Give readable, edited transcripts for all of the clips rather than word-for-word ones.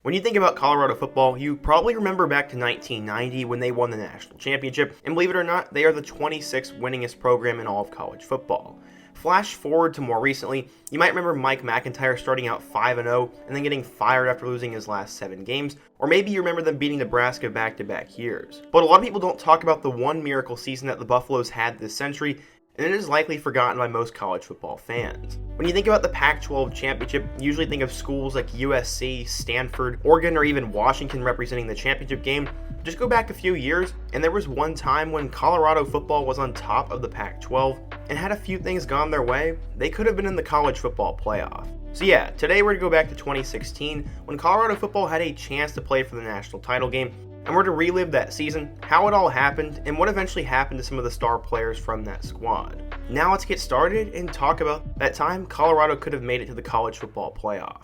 When you think about Colorado football, you probably remember back to 1990 when they won the national championship, and believe it or not, they are the 26th winningest program in all of college football. Flash forward to more recently, you might remember Mike MacIntyre starting out 5-0 and then getting fired after losing his last 7 games, or maybe you remember them beating Nebraska back-to-back years. But a lot of people don't talk about the one miracle season that the Buffaloes had this century, and it is likely forgotten by most college football fans. When you think about the Pac-12 championship, you usually think of schools like USC, Stanford, Oregon, or even Washington representing the championship game. Just go back a few years, and there was one time when Colorado football was on top of the Pac-12, and had a few things gone their way, they could have been in the college football playoff. So yeah, today we're going to go back to 2016, when Colorado football had a chance to play for the national title game, and we're to relive that season, how it all happened, and what eventually happened to some of the star players from that squad. Now let's get started and talk about that time Colorado could have made it to the college football playoff.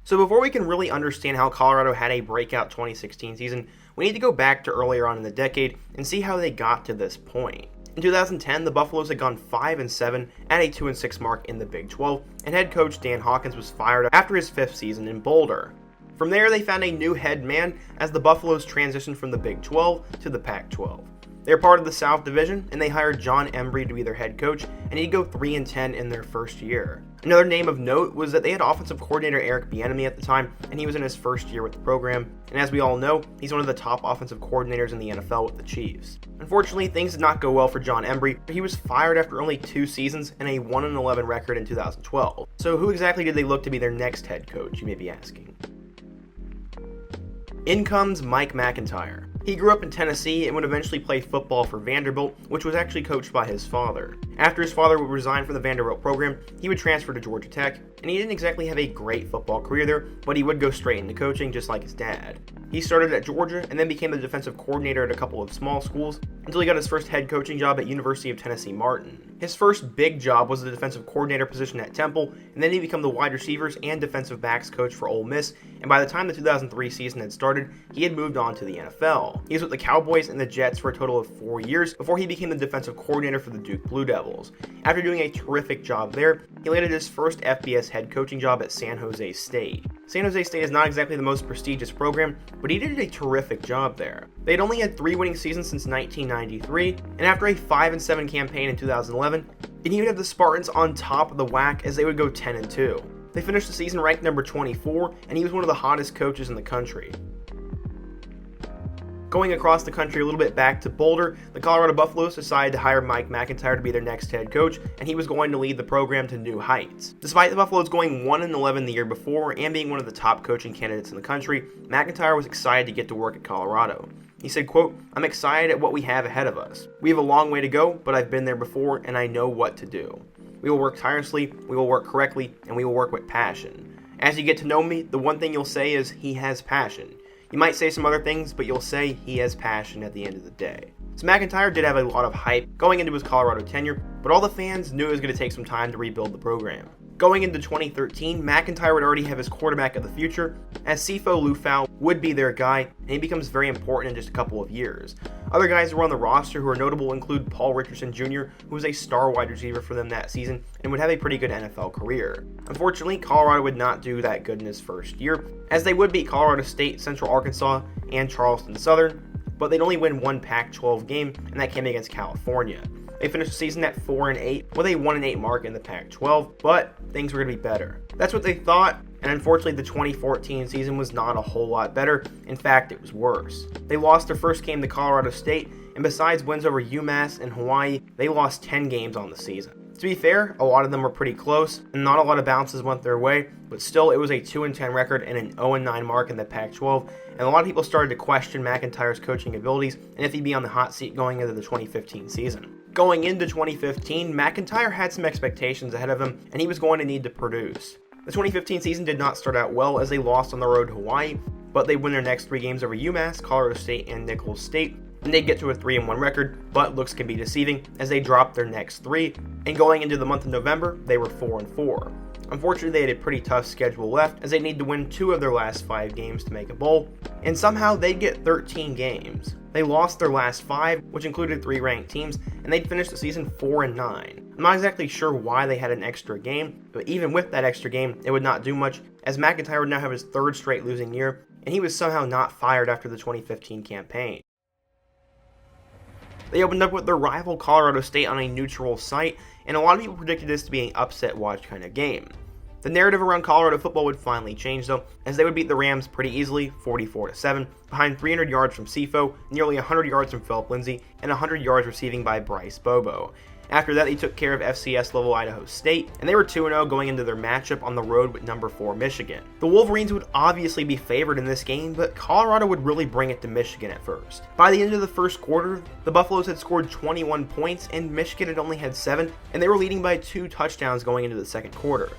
So before we can really understand how Colorado had a breakout 2016 season, we need to go back to earlier on in the decade and see how they got to this point. In 2010, the Buffaloes had gone 5-7 at a 2-6 mark in the Big 12, and head coach Dan Hawkins was fired after his 5th season in Boulder. From there, they found a new head man as the Buffaloes transitioned from the Big 12 to the Pac-12. They were part of the South Division, and they hired John Embry to be their head coach, and he'd go 3-10 in their first year. Another name of note was that they had offensive coordinator Eric Bieniemy at the time, and he was in his first year with the program, and as we all know, he's one of the top offensive coordinators in the NFL with the Chiefs. Unfortunately, things did not go well for John Embry. He was fired after only 2 seasons and a 1-11 record in 2012. So who exactly did they look to be their next head coach, you may be asking? In comes Mike MacIntyre. He grew up in Tennessee and would eventually play football for Vanderbilt, which was actually coached by his father. After his father would resign from the Vanderbilt program, he would transfer to Georgia Tech, and he didn't exactly have a great football career there, but he would go straight into coaching just like his dad. He started at Georgia and then became the defensive coordinator at a couple of small schools until he got his first head coaching job at University of Tennessee Martin. His first big job was the defensive coordinator position at Temple, and then he became the wide receivers and defensive backs coach for Ole Miss, and by the time the 2003 season had started, he had moved on to the NFL. He was with the Cowboys and the Jets for a total of 4 years before he became the defensive coordinator for the Duke Blue Devils. After doing a terrific job there, he landed his first FBS head coaching job at San Jose State. San Jose State is not exactly the most prestigious program, but he did a terrific job there. They had only had 3 winning seasons since 1993, and after a 5-7 campaign in 2011, and he would have the Spartans on top of the WAC as they would go 10-2. They finished the season ranked number 24, and he was one of the hottest coaches in the country. Going across the country a little bit back to Boulder, the Colorado Buffaloes decided to hire Mike MacIntyre to be their next head coach, and he was going to lead the program to new heights. Despite the Buffaloes going 1-11 the year before and being one of the top coaching candidates in the country, MacIntyre was excited to get to work at Colorado. He said, quote, "I'm excited at what we have ahead of us. We have a long way to go, but I've been there before and I know what to do. We will work tirelessly, we will work correctly, and we will work with passion. As you get to know me, the one thing you'll say is he has passion. You might say some other things, but you'll say he has passion at the end of the day." So MacIntyre did have a lot of hype going into his Colorado tenure, but all the fans knew it was going to take some time to rebuild the program. Going into 2013, MacIntyre would already have his quarterback of the future, as Sifo Liufau would be their guy, and he becomes very important in just a couple of years. Other guys who were on the roster who are notable include Paul Richardson Jr., who was a star wide receiver for them that season and would have a pretty good NFL career. Unfortunately, Colorado would not do that good in his first year, as they would beat Colorado State, Central Arkansas, and Charleston Southern, but they'd only win one Pac-12 game, and that came against California. They finished the season at 4-8 with a 1-8 mark in the Pac-12, but things were going to be better. That's what they thought, and unfortunately the 2014 season was not a whole lot better. In fact, it was worse. They lost their first game to Colorado State, and besides wins over UMass and Hawaii, they lost 10 games on the season. To be fair, a lot of them were pretty close, and not a lot of bounces went their way, but still it was a 2-10 record and an 0-9 mark in the Pac-12, and a lot of people started to question MacIntyre's coaching abilities and if he'd be on the hot seat going into the 2015 season. Going into 2015, MacIntyre had some expectations ahead of him, and he was going to need to produce. The 2015 season did not start out well as they lost on the road to Hawaii, but they win their next 3 games over UMass, Colorado State, and Nicholls State, and they get to a 3-1 record, but looks can be deceiving as they drop their next 3, and going into the month of November, they were 4-4. Unfortunately, they had a pretty tough schedule left as they need to win 2 of their last 5 games to make a bowl, and somehow they'd get 13 games. They lost their last 5, which included 3 ranked teams, and they'd finish the season 4-9. I'm not exactly sure why they had an extra game, but even with that extra game, it would not do much, as MacIntyre would now have his third straight losing year, and he was somehow not fired after the 2015 campaign. They opened up with their rival Colorado State on a neutral site, and a lot of people predicted this to be an upset watch kind of game. The narrative around Colorado football would finally change though, as they would beat the Rams pretty easily, 44-7, behind 300 yards from Sifo, nearly 100 yards from Philip Lindsay, and 100 yards receiving by Bryce Bobo. After that, they took care of FCS level Idaho State, and they were 2-0 going into their matchup on the road with number 4 Michigan. The Wolverines would obviously be favored in this game, but Colorado would really bring it to Michigan at first. By the end of the first quarter, the Buffaloes had scored 21 points, and Michigan had only had 7, and they were leading by 2 touchdowns going into the second quarter.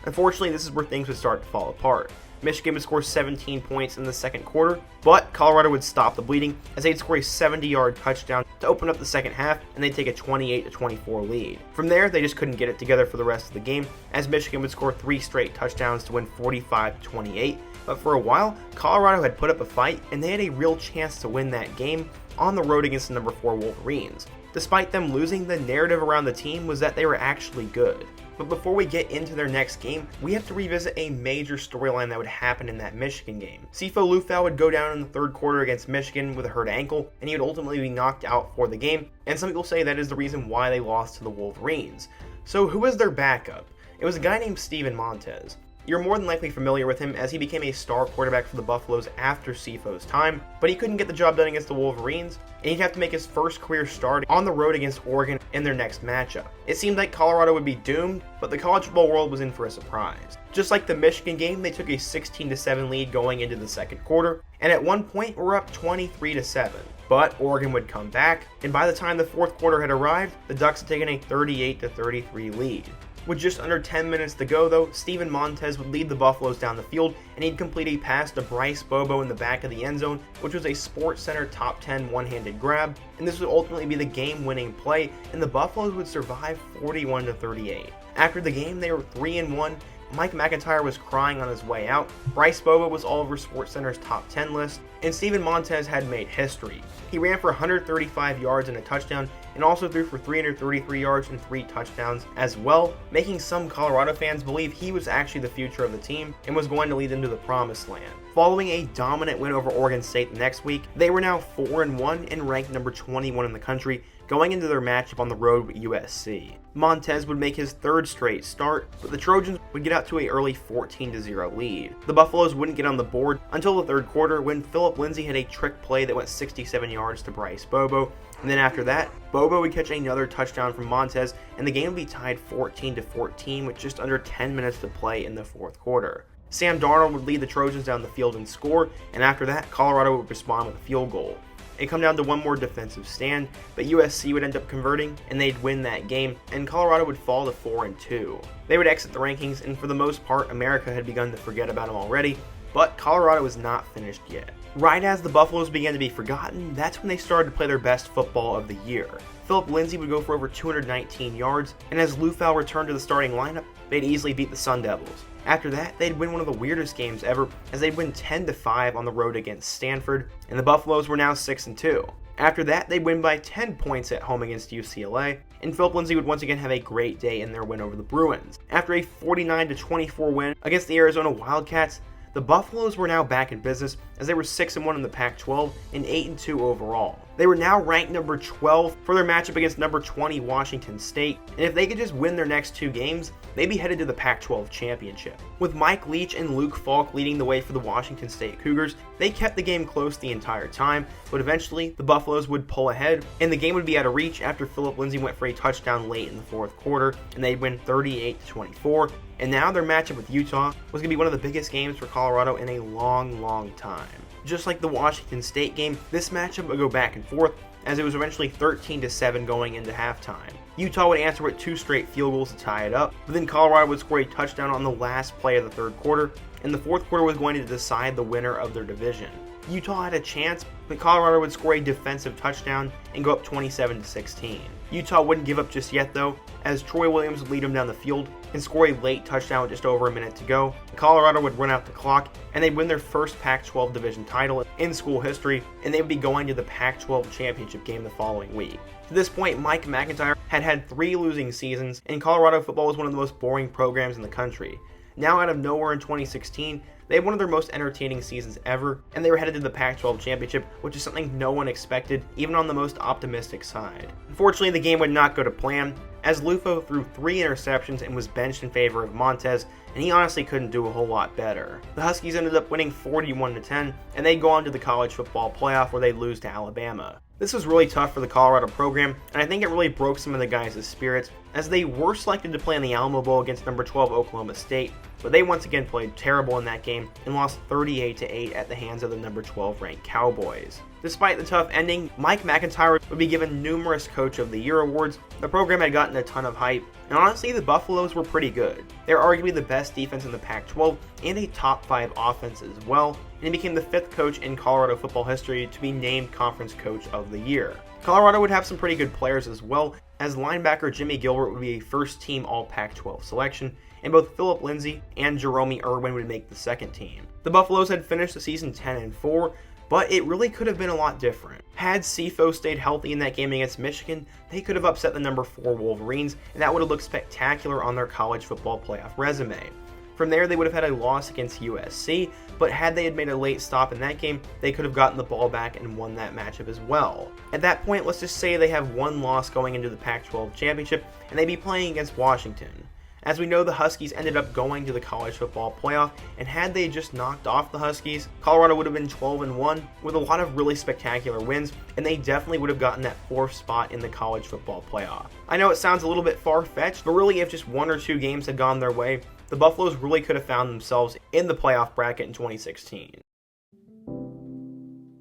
Unfortunately, this is where things would start to fall apart. Michigan would score 17 points in the second quarter, but Colorado would stop the bleeding as they'd score a 70-yard touchdown to open up the second half, and they'd take a 28-24 lead. From there, they just couldn't get it together for the rest of the game, as Michigan would score 3 straight touchdowns to win 45-28. But for a while, Colorado had put up a fight, and they had a real chance to win that game on the road against the number 4 Wolverines. Despite them losing, the narrative around the team was that they were actually good. But before we get into their next game, we have to revisit a major storyline that would happen in that Michigan game. Sifo Liufau would go down in the third quarter against Michigan with a hurt ankle, and he would ultimately be knocked out for the game, and some people say that is the reason why they lost to the Wolverines. So who was their backup? It was a guy named Steven Montez. You're more than likely familiar with him as he became a star quarterback for the Buffaloes after Sifo's time, but he couldn't get the job done against the Wolverines, and he'd have to make his first career start on the road against Oregon in their next matchup. It seemed like Colorado would be doomed, but the college football world was in for a surprise. Just like the Michigan game, they took a 16-7 lead going into the second quarter, and at one point were up 23-7. But Oregon would come back, and by the time the fourth quarter had arrived, the Ducks had taken a 38-33 lead. With just under 10 minutes to go though, Steven Montez would lead the Buffaloes down the field, and he'd complete a pass to Bryce Bobo in the back of the end zone, which was a SportsCenter top 10 one-handed grab, and this would ultimately be the game-winning play, and the Buffaloes would survive 41-38. After the game, they were 3-1. Mike MacIntyre was crying on his way out, Bryce Bobo was all over SportsCenter's top 10 list, and Steven Montez had made history. He ran for 135 yards and a touchdown, and also threw for 333 yards and 3 touchdowns as well, making some Colorado fans believe he was actually the future of the team and was going to lead them to the promised land. Following a dominant win over Oregon State the next week, they were now 4-1 and ranked number 21 in the country, going into their matchup on the road with USC. Montez would make his third straight start, but the Trojans would get out to an early 14-0 lead. The Buffaloes wouldn't get on the board until the third quarter when Philip Lindsay had a trick play that went 67 yards to Bryce Bobo, and then after that, Bobo would catch another touchdown from Montez, and the game would be tied 14-14 with just under 10 minutes to play in the fourth quarter. Sam Darnold would lead the Trojans down the field and score, and after that, Colorado would respond with a field goal. It'd come down to one more defensive stand, but USC would end up converting, and they'd win that game, and Colorado would fall to 4-2. They would exit the rankings, and for the most part, America had begun to forget about them already, but Colorado was not finished yet. Right as the Buffaloes began to be forgotten, that's when they started to play their best football of the year. Philip Lindsay would go for over 219 yards, and as Liufau returned to the starting lineup, they'd easily beat the Sun Devils. After that, they'd win one of the weirdest games ever, as they'd win 10-5 on the road against Stanford, and the Buffaloes were now 6-2. After that, they'd win by 10 points at home against UCLA, and Philip Lindsay would once again have a great day in their win over the Bruins. After a 49-24 win against the Arizona Wildcats, the Buffaloes were now back in business as they were 6-1 in the Pac-12 and 8-2 overall. They were now ranked number 12 for their matchup against number 20 Washington State, and if they could just win their next 2 games, they'd be headed to the Pac-12 championship. With Mike Leach and Luke Falk leading the way for the Washington State Cougars, they kept the game close the entire time, but eventually the Buffaloes would pull ahead, and the game would be out of reach after Philip Lindsay went for a touchdown late in the fourth quarter, and they'd win 38-24. And now their matchup with Utah was going to be one of the biggest games for Colorado in a long time. Just like the Washington State game, this matchup would go back and forth as it was eventually 13-7 going into halftime. Utah would answer with 2 straight field goals to tie it up, but then Colorado would score a touchdown on the last play of the third quarter, and the fourth quarter was going to decide the winner of their division. Utah had a chance, but Colorado would score a defensive touchdown and go up 27-16. Utah wouldn't give up just yet though, as Troy Williams would lead them down the field, and score a late touchdown with just over a minute to go. Colorado would run out the clock, and they'd win their first Pac-12 division title in school history, and they would be going to the Pac-12 championship game the following week. To this point, Mike MacIntyre had had 3 losing seasons, and Colorado football was one of the most boring programs in the country. Now, out of nowhere in 2016, they had one of their most entertaining seasons ever, and they were headed to the Pac-12 championship, which is something no one expected, even on the most optimistic side. Unfortunately, the game would not go to plan, as Lufo threw 3 interceptions and was benched in favor of Montez, and he honestly couldn't do a whole lot better. The Huskies ended up winning 41-10, and they'd go on to the college football playoff where they'd lose to Alabama. This was really tough for the Colorado program, and I think it really broke some of the guys' spirits, as they were selected to play in the Alamo Bowl against number 12 Oklahoma State, but they once again played terrible in that game and lost 38-8 at the hands of the number 12 ranked Cowboys. Despite the tough ending, Mike MacIntyre would be given numerous Coach of the Year awards. The program had gotten a ton of hype, and honestly, the Buffaloes were pretty good. They're arguably the best defense in the Pac-12 and a top 5 offense as well, and he became the 5th coach in Colorado football history to be named Conference Coach of the Year. Colorado would have some pretty good players as well, as linebacker Jimmy Gilbert would be a first-team All-Pac-12 selection, and both Philip Lindsay and Jerome Irwin would make the second team. The Buffaloes had finished the season 10-4, but it really could have been a lot different. Had CFO stayed healthy in that game against Michigan, they could have upset the number 4 Wolverines, and that would have looked spectacular on their college football playoff resume. From there, they would have had a loss against USC, but had they had made a late stop in that game, they could have gotten the ball back and won that matchup as well. At that point, let's just say they have 1 loss going into the Pac-12 championship, and they'd be playing against Washington. As we know, the Huskies ended up going to the college football playoff, and had they just knocked off the Huskies, Colorado would have been 12-1 with a lot of really spectacular wins, and they definitely would have gotten that 4th spot in the college football playoff. I know it sounds a little bit far-fetched, but really if just 1 or 2 games had gone their way, the Buffaloes really could have found themselves in the playoff bracket in 2016.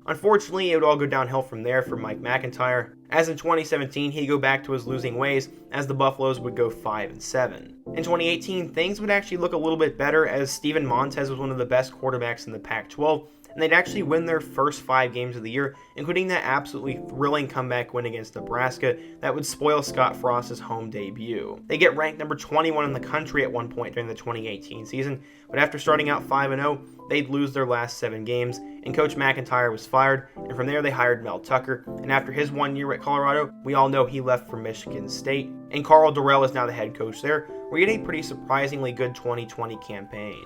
Unfortunately, it would all go downhill from there for Mike MacIntyre, as in 2017 he'd go back to his losing ways, as the Buffaloes would go 5-7. In 2018, things would actually look a little bit better, as Steven Montez was one of the best quarterbacks in the Pac-12, and they'd actually win their first 5 games of the year, including that absolutely thrilling comeback win against Nebraska that would spoil Scott Frost's home debut. They get ranked number 21 in the country at one point during the 2018 season, but after starting out 5-0, they'd lose their last 7 games, and Coach MacIntyre was fired, and from there they hired Mel Tucker, and after his 1 year at Colorado, we all know he left for Michigan State, and Carl Dorrell is now the head coach there, where he had a pretty surprisingly good 2020 campaign.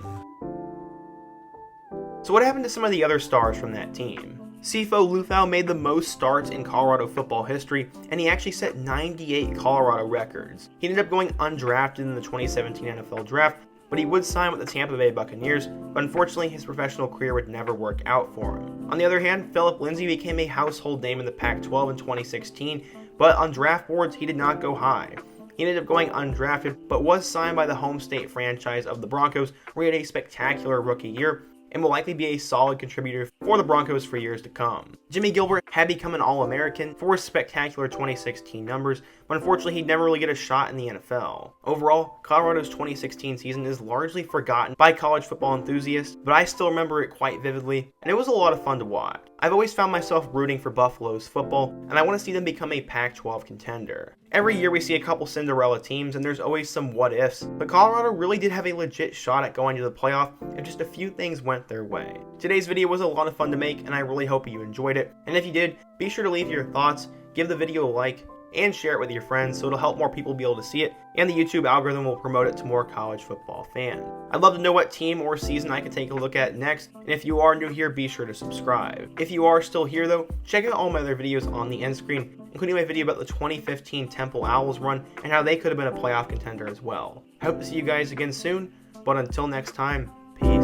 So what happened to some of the other stars from that team? Sifo Lufau made the most starts in Colorado football history, and he actually set 98 Colorado records. He ended up going undrafted in the 2017 NFL Draft, but he would sign with the Tampa Bay Buccaneers, but unfortunately his professional career would never work out for him. On the other hand, Philip Lindsay became a household name in the Pac-12 in 2016, but on draft boards he did not go high. He ended up going undrafted, but was signed by the home state franchise of the Broncos, where he had a spectacular rookie year, and will likely be a solid contributor for the Broncos for years to come. Jimmy Gilbert had become an All-American for his spectacular 2016 numbers, but unfortunately he'd never really get a shot in the NFL. Overall, Colorado's 2016 season is largely forgotten by college football enthusiasts, but I still remember it quite vividly, and it was a lot of fun to watch. I've always found myself rooting for Buffalo's football, and I want to see them become a Pac-12 contender. Every year we see a couple Cinderella teams, and there's always some what-ifs, but Colorado really did have a legit shot at going to the playoff if just a few things went their way. Today's video was a lot of fun to make, and I really hope you enjoyed it, and if you did, be sure to leave your thoughts, give the video a like, and share it with your friends so it'll help more people be able to see it, and the YouTube algorithm will promote it to more college football fans. I'd love to know what team or season I could take a look at next, and if you are new here, be sure to subscribe. If you are still here though, check out all my other videos on the end screen, including my video about the 2015 Temple Owls run and how they could have been a playoff contender as well. I hope to see you guys again soon, but until next time, peace.